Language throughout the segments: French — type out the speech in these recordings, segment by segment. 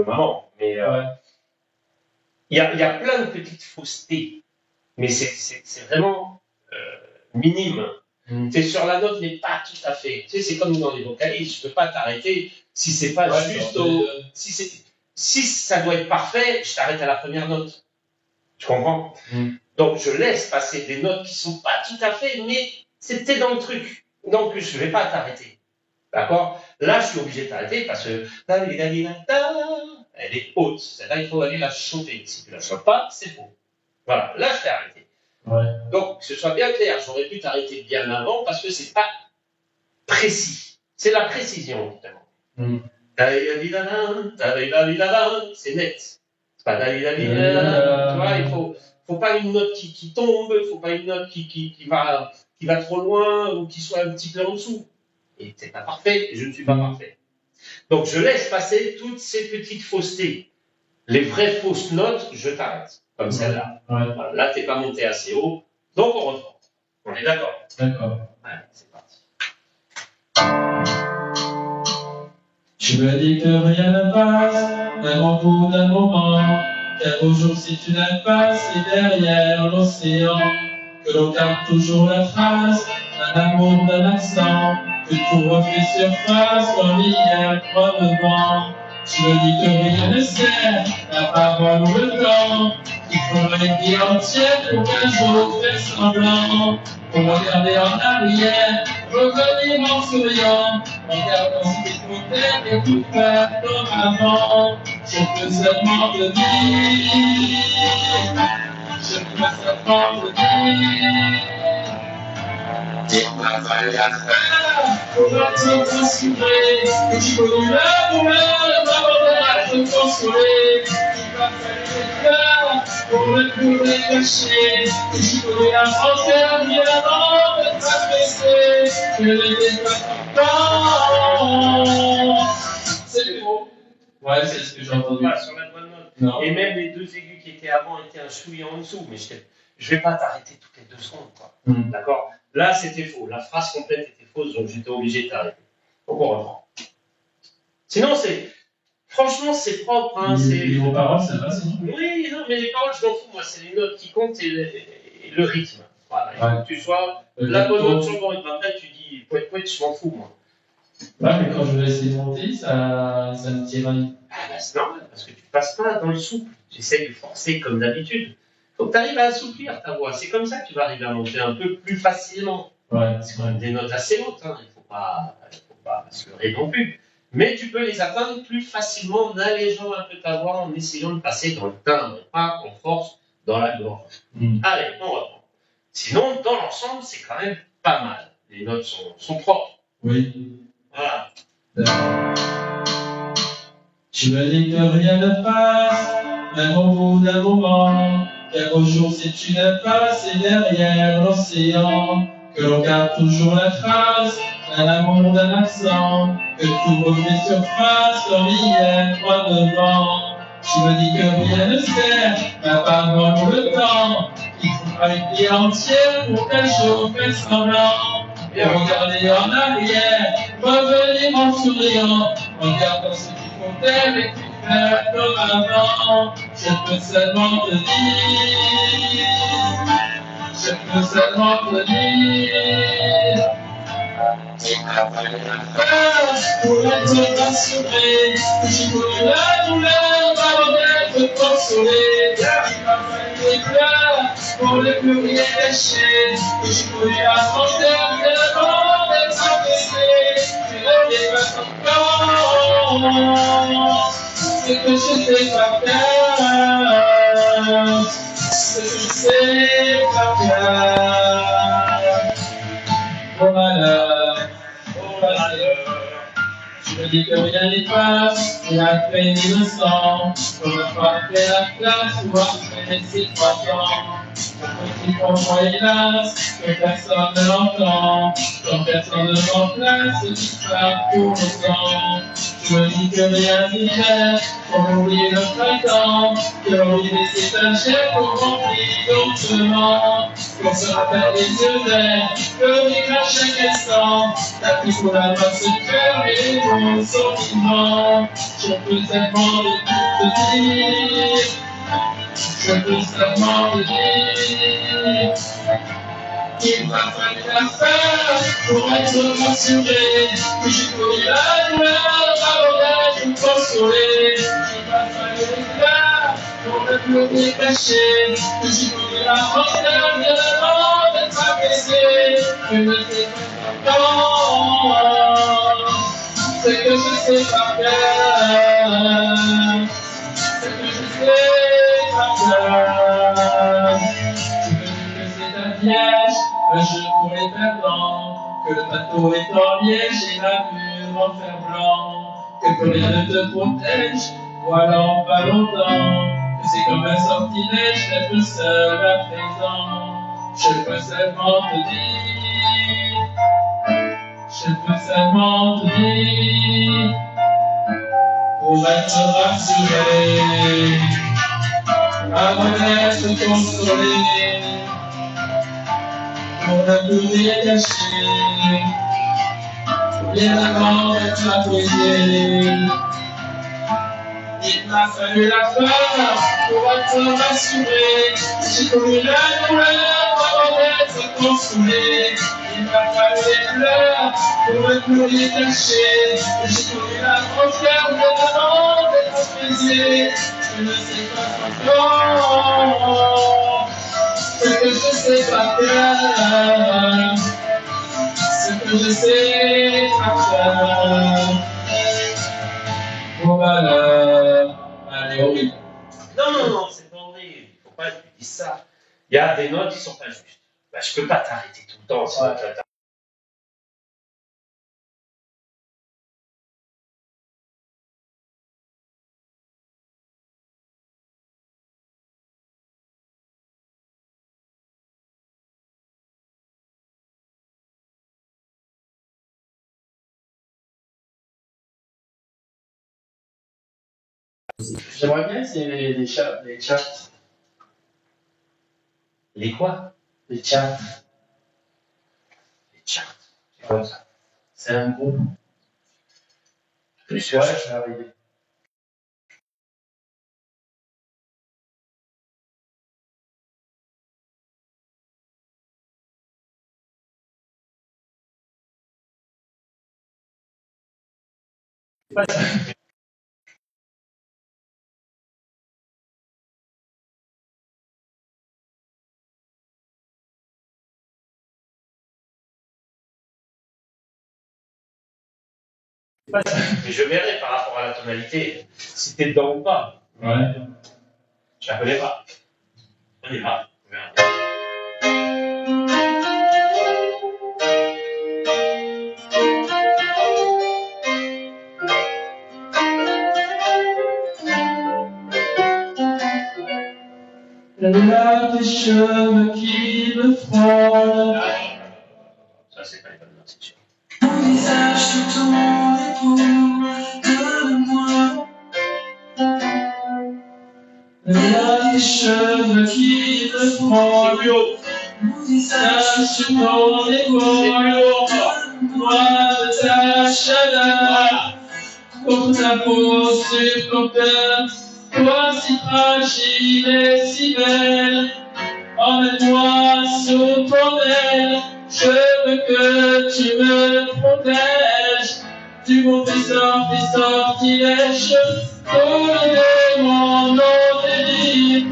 maman. Mais il y a plein de petites faussetés, mais c'est vraiment minime. T'es sur la note, mais pas tout à fait. Tu sais, c'est comme dans les vocalises, je peux pas t'arrêter si c'est pas juste si ça doit être parfait, je t'arrête à la première note. Tu comprends? Donc je laisse passer des notes qui sont pas tout à fait, mais c'était dans le truc. Donc je vais pas t'arrêter. D'accord? Là, je suis obligé de t'arrêter parce que elle est haute. Celle-là, il faut aller la chanter. Si tu la chantes pas, c'est faux. Voilà. Là, je t'ai arrêté. Donc, que ce soit bien clair, j'aurais pu t'arrêter bien avant parce que c'est pas précis. C'est la précision, évidemment. C'est net. C'est pas tu vois, il faut pas une note qui tombe, il faut pas une note qui va trop loin ou qui soit un petit peu en dessous. Et c'est pas parfait, et je ne suis pas parfait. Donc je laisse passer toutes ces petites faussetés. Les vraies fausses notes, je t'arrête. Comme celle-là. Voilà, là, t'es pas monté assez haut, donc on reprend. On est d'accord? D'accord. Allez, c'est parti. Tu me dis que rien ne passe, même au bout d'un moment, car au jour si tu n'aimes pas, c'est derrière l'océan, que l'on garde toujours la trace d'un amour, d'un accent, que tout refait surface comme hier, crevement. Tu me dis que rien ne sert, la parole ou le temps, qu'il faudrait une vie entière pour qu'un jour faire semblant, pour regarder en arrière, revenir en souriant, en gardant ce qu'il faut faire et tout faire comme avant. Je peux seulement te dire, je peux seulement te dire, il m'a fallu à faire pour te rassurer, que tu connais la douleur d'abord à te consoler. Il m'a fallu des pleurs pour ne plus les cacher, que tu connais la frontière bien avant de t'abaisser, que n'était pas temps. C'est beau. Ouais, c'est ce que j'ai entendu. Pas sur la bonne note. Non. Et même les deux aigus qui étaient avant étaient un chouïa en dessous, mais je vais pas t'arrêter toutes les 2 secondes, quoi. D'accord? Là, c'était faux. La phrase complète était fausse, donc j'étais obligé de t'arrêter. Donc on reprend. Sinon, franchement, c'est propre. Hein, les paroles, ça va, sinon? Oui, non, mais les paroles, je m'en fous. Moi, c'est les notes qui comptent et le rythme. Voilà. Il faut que tu sois la bonne note sur le bon rythme. Après, tu dis poète, je m'en fous, moi. Ouais, mais quand je vais essayer de monter, ça me tiraille. Ah, bah, c'est normal, parce que tu passes pas dans le souple. Tu essaies de forcer comme d'habitude. Faut que tu arrives à assouplir ta voix. C'est comme ça que tu vas arriver à monter un peu plus facilement. Ouais, c'est quand même des notes assez hautes, hein. Il ne faut pas se leurrer non plus. Mais tu peux les atteindre plus facilement en allégeant un peu ta voix, en essayant de passer dans le timbre, pas en force dans la gorge. Allez, on reprend. Sinon, dans l'ensemble, c'est quand même pas mal. Les notes sont propres. Oui. Voilà. Tu me dis que rien ne passe, même au bout d'un moment, car au jour si tu n'aimes pas, c'est derrière l'océan, que l'on garde toujours la trace d'un amour, d'un accent, que tout refait surface comme hier, droit devant. Tu me dis que rien ne sert, la parole ou le temps, qu'il faudra une vie entière pour qu'un jour faire semblant, et regarder en arrière, revenir en souriant, en gardant ce qu'il faut faire et tout faire comme avant. Je peux seulement te dire, je peux seulement te dire, il m'a fallu la force pour être rassuré, que j'ai connu la douleur avant d'être consolé. Il m'a fallu des pleurs pour ne plus rien cacher, que j'ai connu la frontière bien avant d'être abaissé. Tu n'avais pas ton temps, c'est que je sais pas faire, c'est que je sais pas faire. Oh malheur, oh malheur. Tu me dis que rien n'y passe, et la peine innocent, qu'on n'a pas fait la place, ou après ces 3 ans. Un petit enfant hélas, que personne ne l'entend, quand personne ne remplace, disparaît pour longtemps. Tu me dis que rien n'y fait, pour oublier le printemps, que l'idée c'est un chef pour remplir doucement, qu'on se rappelle les yeux verts, que vivre à chaque instant, la pluie pour la main se faire et les mots sont vivants. Je Je peux seulement te dire, je peux seulement te dire. Il m'a fallu la peur pour être rassuré, que j'ai connu la douleur avant d'être consolé. Il m'a fallu les pleurs pour ne plus les cacher, que j'ai connu la rancœur bien avant d'être apaisé. Je ne sais pas quand, c'est que je sais pas faire, c'est que je sais pas faire. Piège, un jeu pour les perdants, que le bateau est en liège et la mure en fer blanc, que plus rien ne te protège, voilà en pas longtemps, que c'est comme un sortilège d'être seul à présent. Je peux seulement te dire, je peux seulement te dire, pour être rassuré, avant d'être consolé. On a tout détaché, bien avant d'être apaisé. Il m'a fallu la peur pour être rassuré. J'ai connu la douleur avant d'être consolé. Il m'a fallu les pleurs pour ne plus les cacher. J'ai connu la rancœur bien avant d'être apaisé. Je ne sais pas quand. Ce que je sais pas faire, ce que je sais pas faire. Mon malheur, allez, horrible. Non, c'est pas horrible. Il faut pas que tu dises ça. Il y a des notes qui sont pas justes. Bah, je peux pas t'arrêter tout le temps, sinon tu vas t'arrêter. J'aimerais bien essayer les chats. Les quoi? Les chats. Les charts. C'est quoi ça? C'est un groupe. Plus sûr. Ouais, je vais arriver. Mais je verrai par rapport à la tonalité si t'es dedans ou pas. Ouais. Je la connais pas. On y va. On verra. Elle a des cheveux qui me frôlent. Ça, c'est pas les bonnes notes, c'est sûr. Mon visage sur ton épaule, donne-moi. Elle a des cheveux qui me C'est frôlent. plus haut. Mon visage Visage sur ton C'est épaule. plus haut encore. Moi de ta chaleur. Pour ta peau sur ton cœur. Toi si fragile et si belle. Emmène-moi sous ton aile. Je veux que tu me protèges du mauvais sortilège. Pour de mon nom délire.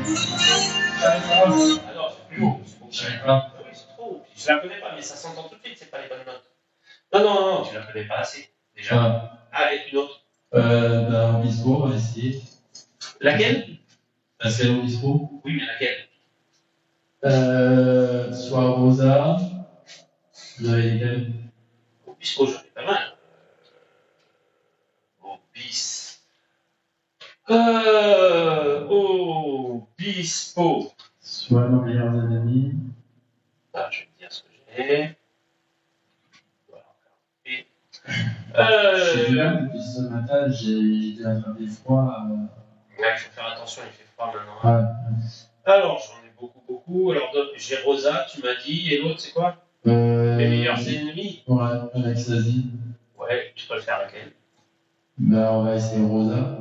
Ah non, c'est plus haut. C'est Je sais beaucoup. pas. Ah oui, c'est trop haut. Je la connais pas, mais ça s'entend tout de suite, c'est pas les bonnes notes. Non, tu la connais pas assez. Déjà. Allez, une autre. Ben, Obispo, on va essayer. Laquelle? Pascal Obispo. Oui, mais laquelle? Soit Rosa. Vous avez lesquels? Obispo, j'en ai pas mal. Obispo. Soit nos meilleurs ennemis. Ah, je vais te dire ce que j'ai. Voilà. Et, Je suis là depuis ce matin, j'ai dû attraper froid. Ouais, il faut faire attention, il fait froid maintenant. Hein. Ouais. Alors, j'en ai beaucoup. Alors, j'ai Rosa, tu m'as dit, et l'autre, c'est quoi? Les meilleurs ennemis. Ouais, avec Sazi. Ouais, tu peux le faire avec elle. Ben, on va essayer Rosa.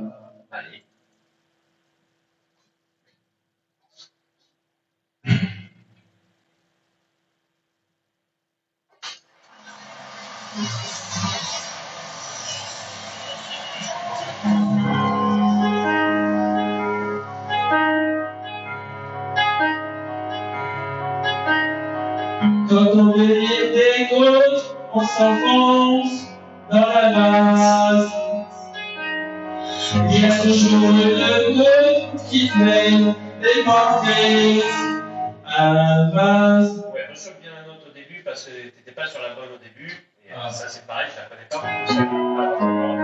Quand on délire des côtes, on s'enfonce dans la base. Il y a toujours une côte qui fait des portées à la base. Ouais, rechoppe bien la note au début parce que t'étais pas sur la bonne au début. Et Ah. ça c'est pareil, je la connais pas. On va prendre.